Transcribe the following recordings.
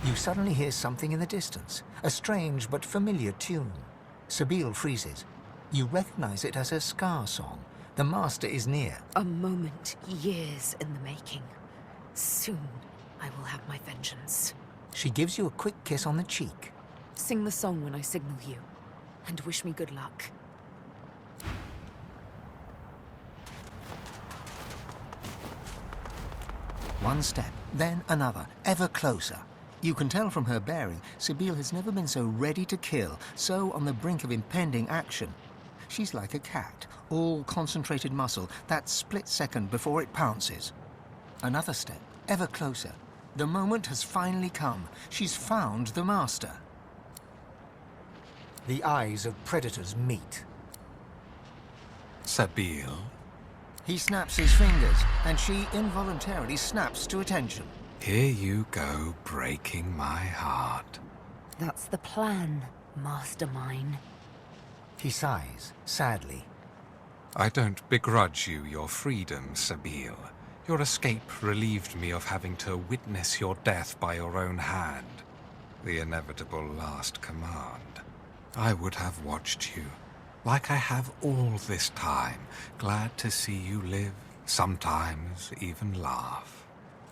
You suddenly hear something in the distance, a strange but familiar tune. Sebille freezes. You recognize it as her Scar song. The master is near. A moment, years in the making. Soon, I will have my vengeance. She gives you a quick kiss on the cheek. Sing the song when I signal you, and wish me good luck. One step, then another, ever closer. You can tell from her bearing, Sebille has never been so ready to kill, so on the brink of impending action. She's like a cat, all concentrated muscle, that split second before it pounces. Another step, ever closer. The moment has finally come. She's found the master. The eyes of predators meet. Sebille? He snaps his fingers, and she involuntarily snaps to attention. Here you go, breaking my heart. That's the plan, master mine. He sighs, sadly. I don't begrudge you your freedom, Sebille. Your escape relieved me of having to witness your death by your own hand. The inevitable last command. I would have watched you, like I have all this time, glad to see you live, sometimes even laugh.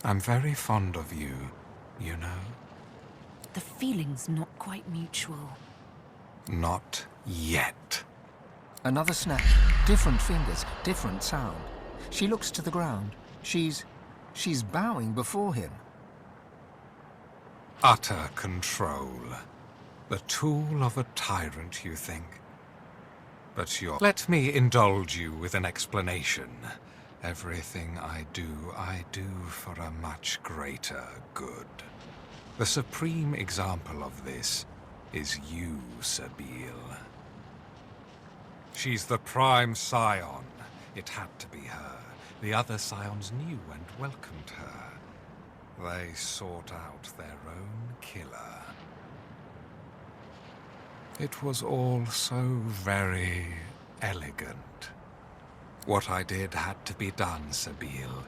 I'm very fond of you, you know. The feeling's not quite mutual. Not yet. Another snap, different fingers, different sound. She looks to the ground. She's bowing before him. Utter control. The tool of a tyrant, you think? But let me indulge you with an explanation. Everything I do for a much greater good. The supreme example of this is you, Sebille. She's the prime Scion. It had to be her. The other Scions knew and welcomed her. They sought out their own killer. It was all so very elegant. What I did had to be done, Sebille,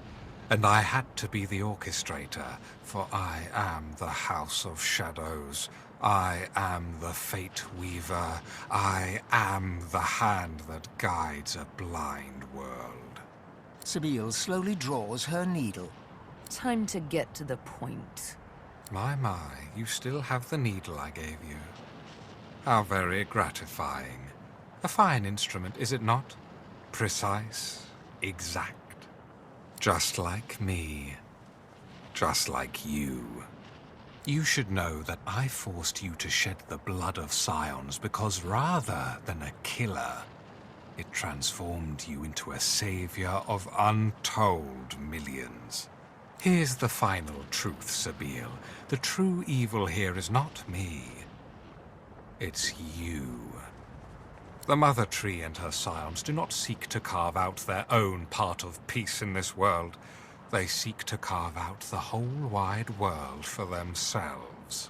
and I had to be the orchestrator, for I am the House of Shadows. I am the Fate Weaver. I am the hand that guides a blind world. Sebille slowly draws her needle. Time to get to the point. My, you still have the needle I gave you. How very gratifying. A fine instrument, is it not? Precise, exact. Just like me. Just like you. You should know that I forced you to shed the blood of Scions because rather than a killer, it transformed you into a savior of untold millions. Here's the final truth, Sebille. The true evil here is not me. It's you. The Mother Tree and her Scions do not seek to carve out their own part of peace in this world. They seek to carve out the whole wide world for themselves.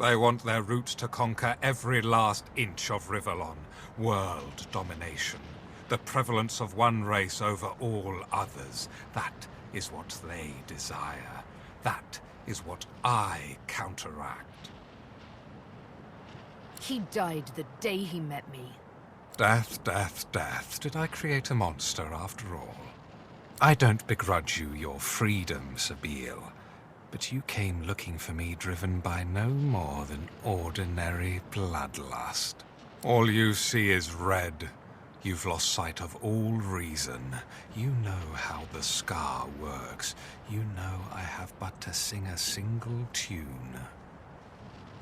They want their roots to conquer every last inch of Rivellon. World domination. The prevalence of one race over all others. That is what they desire. That is what I counteract. He died the day he met me. Death, death, death. Did I create a monster after all? I don't begrudge you your freedom, Sebille. But you came looking for me driven by no more than ordinary bloodlust. All you see is red. You've lost sight of all reason. You know how the Scar works. You know I have but to sing a single tune.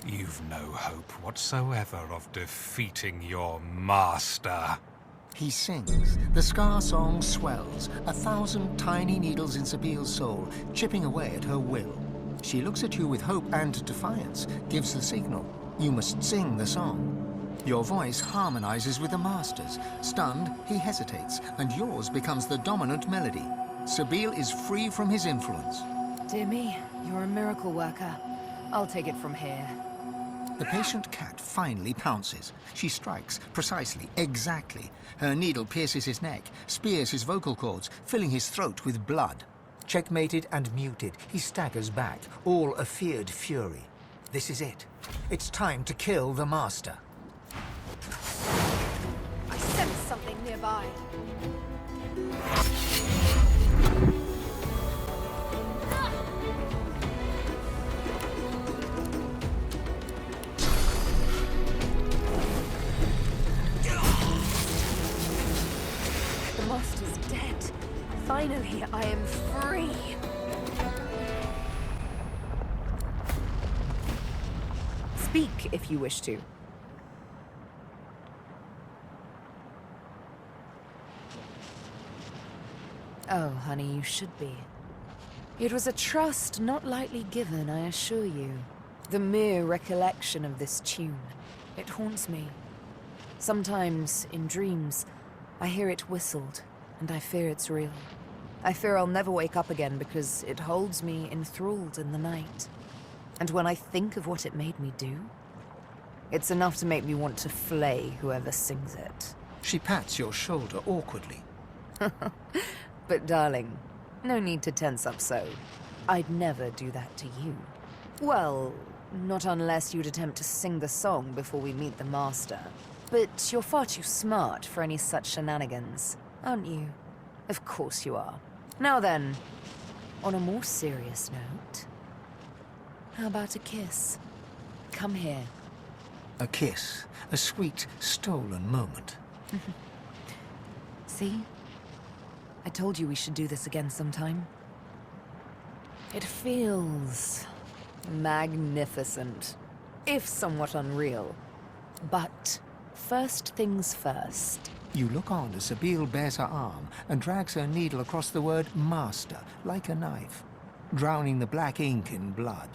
You've no hope whatsoever of defeating your master. He sings. The Scar song swells, 1,000 tiny needles in Sebille's soul, chipping away at her will. She looks at you with hope and defiance, gives the signal. You must sing the song. Your voice harmonizes with the master's. Stunned, he hesitates, and yours becomes the dominant melody. Sebille is free from his influence. Dear me, you're a miracle worker. I'll take it from here. The patient cat finally pounces. She strikes, precisely, exactly. Her needle pierces his neck, spears his vocal cords, filling his throat with blood. Checkmated and muted, he staggers back, all a feared fury. This is it. It's time to kill the Master. I sense something nearby. The Master's dead. Finally, I am free. Speak if you wish to. Oh, honey, you should be. It was a trust not lightly given, I assure you. The mere recollection of this tune, it haunts me. Sometimes, in dreams, I hear it whistled, and I fear it's real. I fear I'll never wake up again because it holds me enthralled in the night. And when I think of what it made me do, it's enough to make me want to flay whoever sings it. She pats your shoulder awkwardly. But darling, no need to tense up so. I'd never do that to you. Well, not unless you'd attempt to sing the song before we meet the Master. But you're far too smart for any such shenanigans, aren't you? Of course you are. Now then, on a more serious note, how about a kiss? Come here. A kiss. A sweet, stolen moment. See? I told you we should do this again sometime. It feels magnificent, if somewhat unreal. But first things first. You look on as Sebille bares her arm and drags her needle across the word Master, like a knife, drowning the black ink in blood.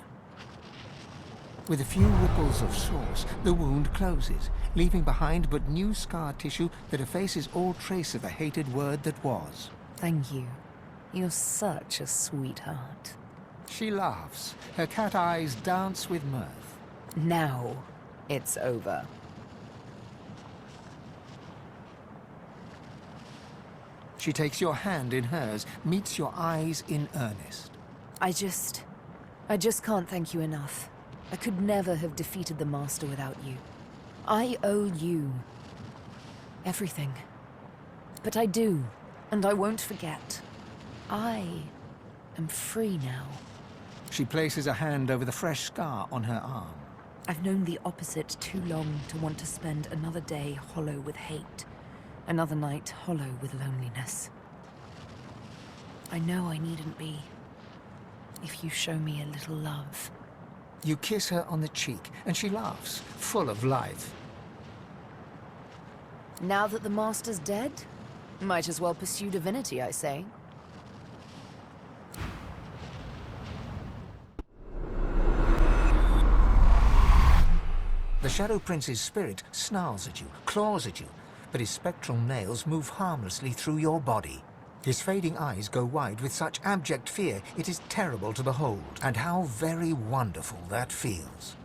With a few ripples of sauce, the wound closes, leaving behind but new scar tissue that effaces all trace of the hated word that was. Thank you. You're such a sweetheart. She laughs. Her cat eyes dance with mirth. Now, it's over. She takes your hand in hers, meets your eyes in earnest. I just can't thank you enough. I could never have defeated the Master without you. I owe you everything. But I do, and I won't forget. I am free now. She places a hand over the fresh scar on her arm. I've known the opposite too long to want to spend another day hollow with hate. Another night hollow with loneliness. I know I needn't be, if you show me a little love. You kiss her on the cheek, and she laughs, full of life. Now that the Master's dead, might as well pursue divinity, I say. The Shadow Prince's spirit snarls at you, claws at you, but his spectral nails move harmlessly through your body. His fading eyes go wide with such abject fear, it is terrible to behold, and how very wonderful that feels.